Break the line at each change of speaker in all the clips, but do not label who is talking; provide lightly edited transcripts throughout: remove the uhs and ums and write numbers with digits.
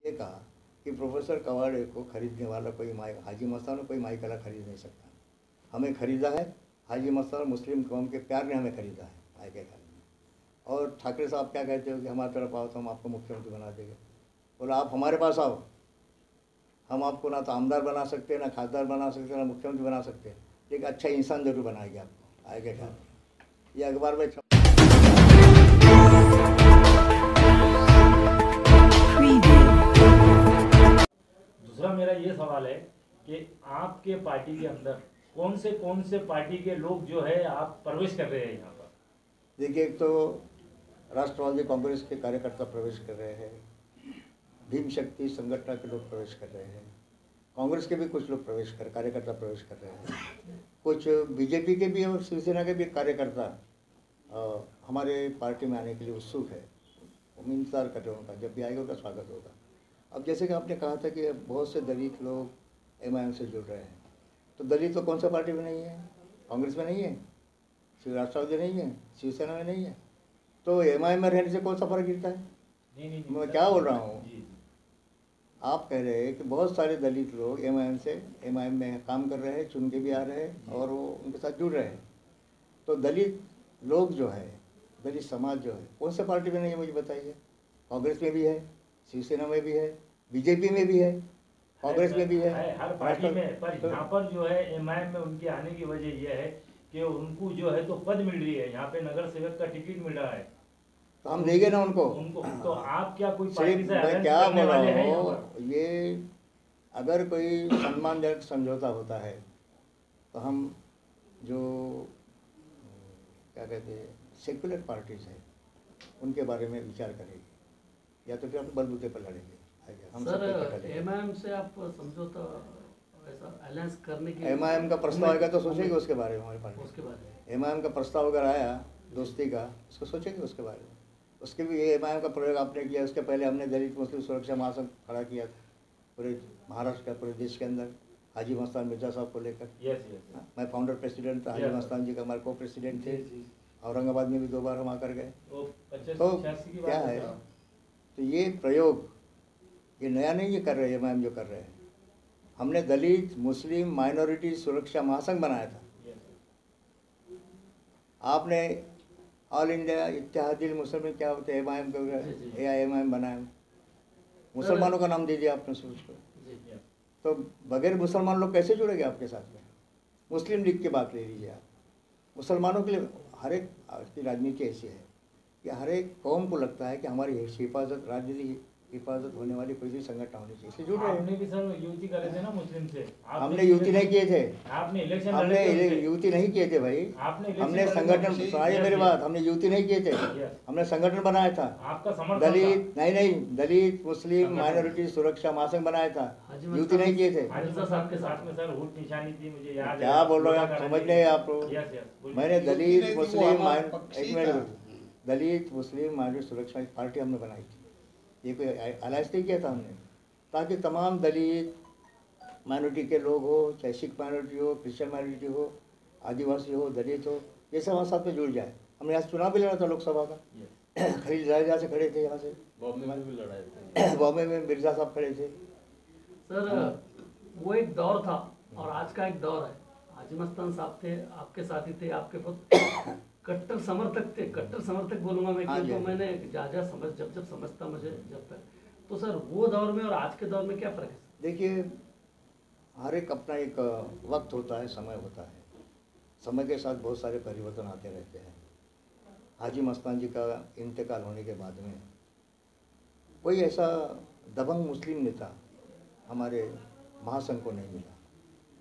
ये कहा कि प्रोफेसर कवाड़े को खरीदने वाला कोई हाजी मस्तान कोई माइकला खरीद नहीं सकता। हमें खरीदा है हाजी मस्तान, मुस्लिम कौम के प्यार ने हमें खरीदा है माई के घर में। और ठाकरे साहब क्या कहते हो कि हमारी तरफ आओ तो हम आपको मुख्यमंत्री बना देंगे। बोला आप हमारे पास आओ, हम आपको ना तो आमदार बना सकते, ना खासदार बना सकते, ना मुख्यमंत्री बना सकते, लेकिन अच्छा इंसान जरूर बनाएंगे आपको आए के घर में। ये अखबार में
दूसरा मेरा ये सवाल है कि आपके पार्टी के अंदर कौन से पार्टी के लोग जो है आप प्रवेश कर रहे हैं यहाँ पर?
देखिए, एक तो राष्ट्रवादी कांग्रेस के कार्यकर्ता प्रवेश कर रहे हैं, भीम शक्ति संगठन के लोग प्रवेश कर रहे हैं, कांग्रेस के भी कुछ लोग कार्यकर्ता प्रवेश कर रहे हैं, कुछ बीजेपी के भी और शिवसेना के भी कार्यकर्ता हमारे पार्टी में आने के लिए उत्सुक है। हम इंतजार कर रहे हैं उनका, जब भी आएगा उनका स्वागत होगा। अब जैसे कि आपने कहा था कि बहुत से दलित लोग एमआईएम से जुड़ रहे हैं, तो दलित तो कौन सा पार्टी में नहीं है? कांग्रेस में नहीं है, राष्ट्रवादी नहीं है, शिवसेना में नहीं है, तो एमआईएम में रहने से कौन सा फर्क गिरता है?
नहीं,
मैं क्या बोल रहा हूँ, आप कह रहे हैं कि बहुत सारे दलित लोग एमआईएम में काम कर रहे हैं, चुन के भी आ रहे हैं और वो उनके साथ जुड़ रहे हैं। तो दलित लोग जो है, दलित समाज जो है, कौन सा पार्टी में नहीं है मुझे बताइए? कांग्रेस में भी है, शिवसेना में भी है, बीजेपी में भी है, कांग्रेस में भी है,
हर पार्टी में। पर यहाँ पर जो है एमआईएम में उनके आने की वजह यह है कि उनको जो है तो पद मिल रही है, यहाँ पे नगर सेवक का टिकट मिल रहा है,
तो हम देंगे ना उनको।
तो आप क्या कोई
सिर्फ मैं क्या बोल रहा हूँ, ये अगर कोई सम्मानजनक समझौता होता है तो हम जो क्या कहते हैं सेक्युलर पार्टीज है उनके बारे में विचार करेंगे, या तो फिर हम बलबूते पर लड़ेंगे। हम
सर एमआईएम से आप समझौता ऐसा अलायंस करने की
एमआईएम का प्रस्ताव आएगा तो सोचेंगे उसके बारे में। हमारे पार्टी
उसके बारे में
एमआईएम का प्रस्ताव अगर आया दोस्ती का, उसको सोचेंगे उसके बारे में। उसके भी ये एमआईएम का प्रयोग आपने किया, उसके पहले हमने दलित मुस्लिम सुरक्षा महासंघ खड़ा किया था पूरे महाराष्ट्र का, पूरे देश के अंदर, हाजी मस्तान मिर्जा साहब को लेकर। मैं फाउंडर प्रेसिडेंट था, हाजी मस्तान जी का हमारे को प्रेसिडेंट थे। औरंगाबाद में भी 2 बार हम आकर गए। तो क्या है, तो ये प्रयोग ये नया नहीं ये कर रहे हैं एमआईएम जो कर रहे हैं। हमने दलित मुस्लिम माइनॉरिटी सुरक्षा महासंघ बनाया था। आपने ऑल इंडिया इत्तेहादुल मुस्लिमीन क्या होते हैं एमआईएम को एआईएमआईएम बनाया, मुसलमानों का नाम दे दिया आपने सोच को। तो बगैर मुसलमान लोग कैसे जुड़ेंगे आपके साथ में? मुस्लिम लीग की बात ले लीजिए आप, मुसलमानों के लिए हर एक की राजनीति ऐसी है कि हर एक कौम को लगता है कि हमारी हिफाजत, राजनीति हिफाजत होने वाली कोई भी संगठन होनी चाहिए, इसलिए जुड़ रहे हैं।
आपने भी सर युति करे थे ना मुस्लिम से?
हमने युति नहीं किए थे,
आपने इलेक्शन,
हमने युति नहीं किए थे भाई, हमने संगठन, सुनिए मेरी बात, हमने युति नहीं किए थे, हमने संगठन बनाया था।
आपका समर्थन
दलित नहीं, दलित मुस्लिम माइनॉरिटी सुरक्षा महासंघ बनाया था, युति नहीं किए थे।
साहब के साथ में सर वोट निशानी थी, मुझे याद है।
क्या बोल रहे हो आप, समझ नहीं आप लोग? मैंने दलित मुस्लिम दलित मुस्लिम माइनॉरिटी सुरक्षा पार्टी हमने बनाई थी, ये कोई अलायंस नहीं किया था हमने, ताकि तमाम दलित माइनॉरिटी के लोग हो, चाहे सिख माइनॉरिटी हो, क्रिश्चियन माइनॉरिटी हो, आदिवासी हो, दलित हो, ये सब हमारे साथ में जुड़ जाए। हमने यहाँ चुनाव भी लड़ा था लोकसभा का, खरीद राजा से खड़े थे, यहाँ से बॉम्बे में भी लड़ाए थे, बॉम्बे में मिर्जा साहब खड़े थे।
सर वो एक दौर था और आज का एक दौर है। हाजी मस्तान साहब थे, आपके साथी थे, आपके बहुत कट्टर समर्थक थे, कट्टर समर्थक बोलूंगा मैं क्योंकि मैंने जब समझता मुझे जब तक, तो सर वो दौर में और आज के दौर में क्या फर्क है?
देखिए, हर एक अपना एक वक्त होता है, समय होता है, समय के साथ बहुत सारे परिवर्तन आते रहते हैं। हाजी मस्तान जी का इंतकाल होने के बाद में कोई ऐसा दबंग मुस्लिम नेता हमारे महासंघ को नहीं मिला,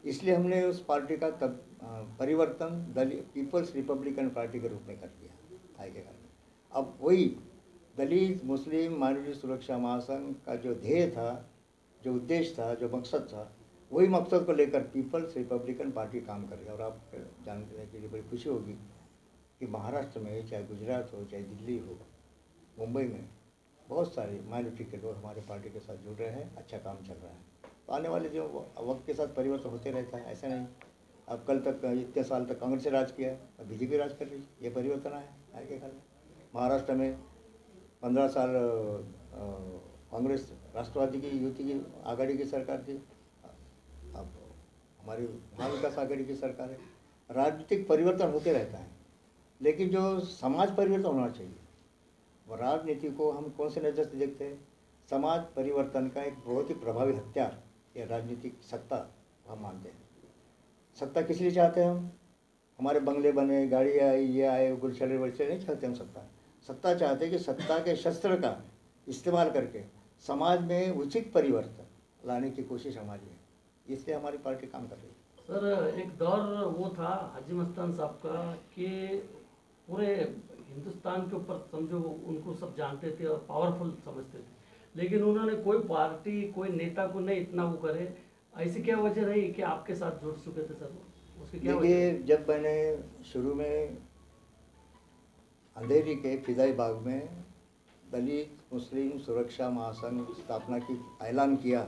इसलिए हमने उस पार्टी का तब परिवर्तन दलित पीपल्स रिपब्लिकन पार्टी के रूप में कर दिया आए के कारण। अब वही दलित मुस्लिम माइनॉरिटी सुरक्षा महासंघ का जो ध्येय था, जो उद्देश्य था, जो मकसद था, वही मकसद को लेकर पीपल्स रिपब्लिकन पार्टी काम कर रही है। और आप जानने के लिए बड़ी खुशी होगी कि महाराष्ट्र में, चाहे गुजरात हो, चाहे दिल्ली हो, मुंबई में बहुत सारे माइनॉरिटी के लोग हमारे पार्टी के साथ जुड़ रहे हैं, अच्छा काम चल रहा है। तो आने वाले जो वक्त के साथ परिवर्तन होते रहता है, ऐसा नहीं अब कल तक इतने साल तक कांग्रेस से राज किया है, अब बीजेपी राज कर रही है, ये परिवर्तन आया आगे के कारण। महाराष्ट्र में 15 साल कांग्रेस राष्ट्रवादी की युति की आघाड़ी की सरकार थी, अब हमारी महाविकास आघाड़ी की सरकार है। राजनीतिक परिवर्तन होते रहता है, लेकिन जो समाज परिवर्तन होना चाहिए, वो राजनीति को हम कौन से नज़र से देखते हैं? समाज परिवर्तन का एक बहुत ही प्रभावी हथियार ये राजनीतिक सत्ता हम मानते हैं। सत्ता किस लिए चाहते हैं हम? हमारे बंगले बने, गाड़ी आई, ये आए, गुलछले वलछले नहीं चाहते हम सत्ता चाहते हैं कि सत्ता के शस्त्र का इस्तेमाल करके समाज में उचित परिवर्तन लाने की कोशिश हमारी है, इसलिए हमारी पार्टी काम कर रही है।
सर एक दौर वो था हाजी मस्तान साहब का कि पूरे हिंदुस्तान के ऊपर समझो उनको सब जानते थे और पावरफुल समझते थे, लेकिन उन्होंने कोई पार्टी कोई नेता को नहीं इतना वो करे। ऐसी क्या वजह रही कि आपके साथ जुड़ चुके थे सर? उसकी क्या वजह?
देखिए, जब मैंने शुरू में अंधेरी के फिजाई बाग में दलित मुस्लिम सुरक्षा महासंघ स्थापना की ऐलान किया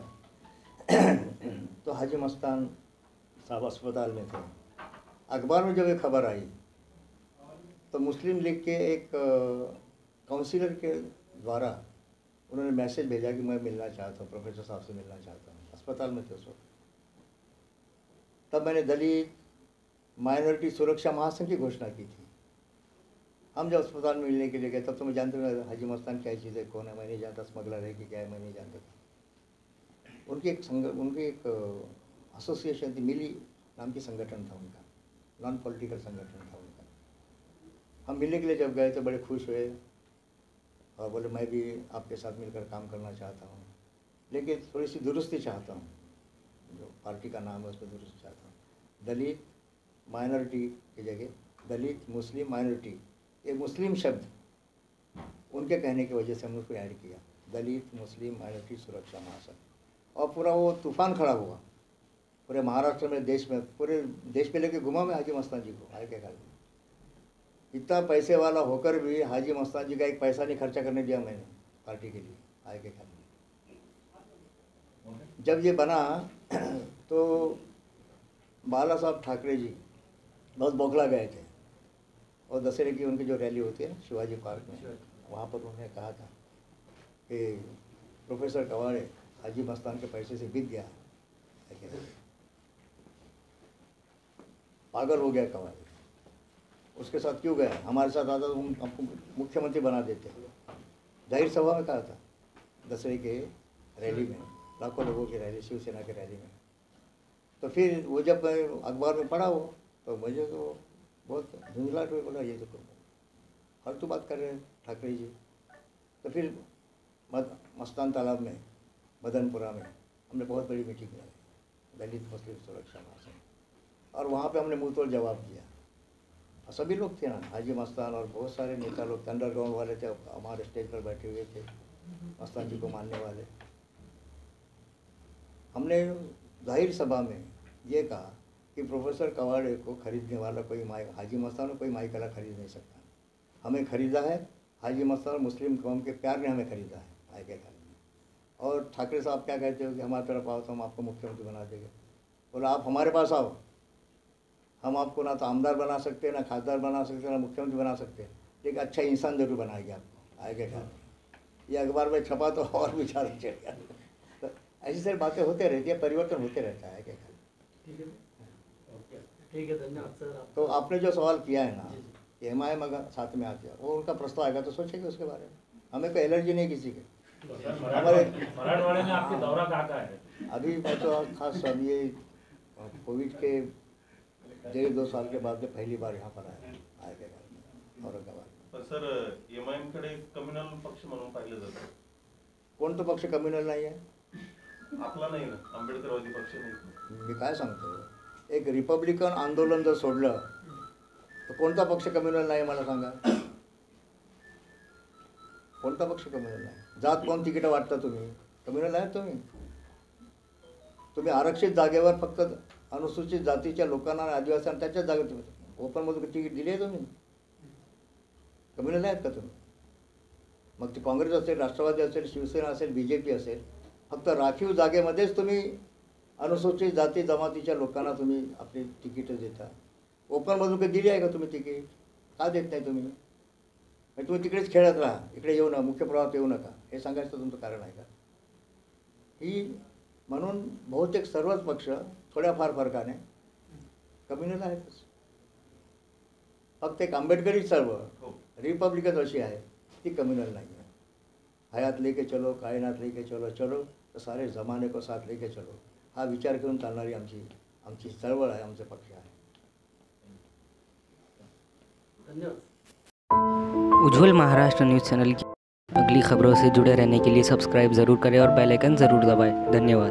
तो हाजी मस्तान साहब अस्पताल में थे। अखबार में जब ये खबर आई तो मुस्लिम लीग के एक काउंसिलर के द्वारा उन्होंने मैसेज भेजा कि मैं मिलना चाहता हूँ, प्रोफेसर साहब से मिलना चाहता हूँ। अस्पताल में थे उस वक्त। तब मैंने दलित माइनॉरिटी सुरक्षा महासंघ की घोषणा की थी। हम जब अस्पताल में मिलने के लिए गए तब तो मैं जानते हुए हाजी मस्तान क्या चीज़ है, कौन है, मैं नहीं जानता, स्मगलर है कि क्या है, मैं नहीं जानता था। उनकी एक एसोसिएशन थी, मिली नाम की संगठन था उनका, नॉन पॉलिटिकल संगठन था उनका। हम मिलने के लिए जब गए तो बड़े खुश हुए और बोले मैं भी आपके साथ मिलकर काम करना चाहता हूँ, लेकिन थोड़ी सी दुरुस्ती चाहता हूँ, जो पार्टी का नाम है उसमें दुरुस्ती चाहता हूँ। दलित माइनॉरिटी की जगह दलित मुस्लिम माइनॉरिटी, ये मुस्लिम शब्द उनके कहने की वजह से हमने उसको ऐड किया, दलित मुस्लिम माइनॉरिटी सुरक्षा महासंघ। और पूरा वो तूफान खड़ा हुआ पूरे महाराष्ट्र में, देश में, पूरे देश में लेके घुमा मैं हाजी मस्तान जी को। आए के काल में इतना पैसे वाला होकर भी हाजी मस्तान जी का एक पैसा नहीं खर्चा करने दिया मैंने पार्टी के लिए। आए के काल में जब ये बना तो बाला साहब ठाकरे जी बहुत बौखला गए थे, और दशहरे की उनकी जो रैली होती है शिवाजी पार्क में, वहाँ पर उन्होंने कहा था कि प्रोफेसर कवाड़े हाजी मस्तान के पैसे से बिक गया, पागल हो गया कवाड़े, उसके साथ क्यों गया, हमारे साथ आता तो हम आपको मुख्यमंत्री बना देते। जाहिर सभा में कहा था दशहरे के रैली में, लाखों लोगों की रैली, शिवसेना की रैली में। तो फिर वो जब अखबार में पढ़ा वो, तो मुझे तो बहुत झुंझलाहट हुई, बोला ये तो फालतू बात कर रहे हैं ठाकरे जी। तो फिर मस्तान तालाब में मदनपुरा में हमने बहुत बड़ी मीटिंग लगाई, दलित मुस्लिम सुरक्षा महासंघ, और वहाँ पे हमने मुँह तोड़ जवाब दिया। और सभी लोग थे ना, हाजी मस्तान और बहुत सारे नेता लोग अंडरग्राउंड वाले थे, हमारे स्टेज पर बैठे हुए थे, मस्तान जी को मानने वाले। हमने जाहिर सभा में ये कहा कि प्रोफेसर कवाड़े को खरीदने वाला कोई हाजी मस्तान को कोई माइकला खरीद नहीं सकता। हमें खरीदा है हाजी मस्तान, मुस्लिम कौम के प्यार ने हमें खरीदा है आए के काल में। और ठाकरे साहब क्या कहते हो कि हमारे तरफ आओ तो हम आपको मुख्यमंत्री बना देंगे। बोला आप हमारे पास आओ, हम आपको ना तो आमदार बना सकते, ना खासदार बना सकते, ना मुख्यमंत्री बना सकते, लेकिन अच्छा इंसान जरूर बनाएंगे आपको आए के काल में। ये अखबार में छपा तो और भी ज़्यादा चढ़ गया। तो ऐसी सारी बातें होते रहती है, परिवर्तन होते रहता है के काल।
ठीक है, धन्यवाद सर।
तो आपने जो सवाल किया है ना, MIM अगर साथ में आती है, वो उनका प्रस्ताव आएगा तो सोचेंगे उसके बारे में। हमें कोई एलर्जी नहीं किसी के।
हमारे मराठवाड़े में आपके दौरा कहाँ है?
अभी मैं तो खास अब ये कोविड के 1.5-2 साल के बाद में पहली बार यहाँ पर आया गया औरंगाबाद।
पण सर MIM कडे कम्युनल पक्ष म्हणून पाहिलं जातं.
कोण तो पक्ष कम्युनल नाही आहे?
आपला नाही ना, आंबेडकरवादी पक्ष नाही.
मी काय सांगतो, एक रिपब्लिकन आंदोलन जर सोडलं तर कोणता पक्ष कम्युनल नाही मला सांगा? कोणता पक्ष कम्युनल नाही? जात कोण तिकीट वाटता तुम्ही? कम्युनल आहे तुम्ही? तुम्ही आरक्षित जागेवर फक्त अनुसूचित जातीच्या लोकांना आणि आदिवासींना त्याच्याच जागेत ओपनमधून तिकीट दिली आहे तुम्ही? कम्युनल आहेत का तुम्ही? मग ते काँग्रेस असेल, राष्ट्रवादी असेल, शिवसेना असेल, BJP असेल, फक्त राखीव जागेमध्येच तुम्ही अनुसूचित जाती जमातीच्या लोकांना तुम्ही आपली तिकीटं देता. ओपनमधून काही दिली आहे का तुम्ही तिकीट? का देत नाही तुम्ही? तुम्ही तिकडेच खेळत राहा, इकडे येऊ नका, मुख्य प्रवाहात येऊ नका, हे सांगायचं तुमचं कारण आहे का? ही म्हणून बहुतेक सर्वच पक्ष थोड्याफार फरकाने कम्युनल आहेतच. फक्त एक आंबेडकरी चळवळ
हो.
रिपब्लिकन अशी आहे ती कम्युनल नाही आहे. हयात लेके चलो, कायनात लेके चलो, चलो तर सारे जमाने को साथ लेके चलो हा विचार करून चालणारी आमची चळवळ आहे, आमचे पक्ष आहे.
धन्यवाद.
उज्ज्वल महाराष्ट्र न्यूज़ चैनल की अगली खबरों से जुड़े रहने के लिए सब्सक्राइब ज़रूर करें और बेल आइकन ज़रूर दबाएं. धन्यवाद.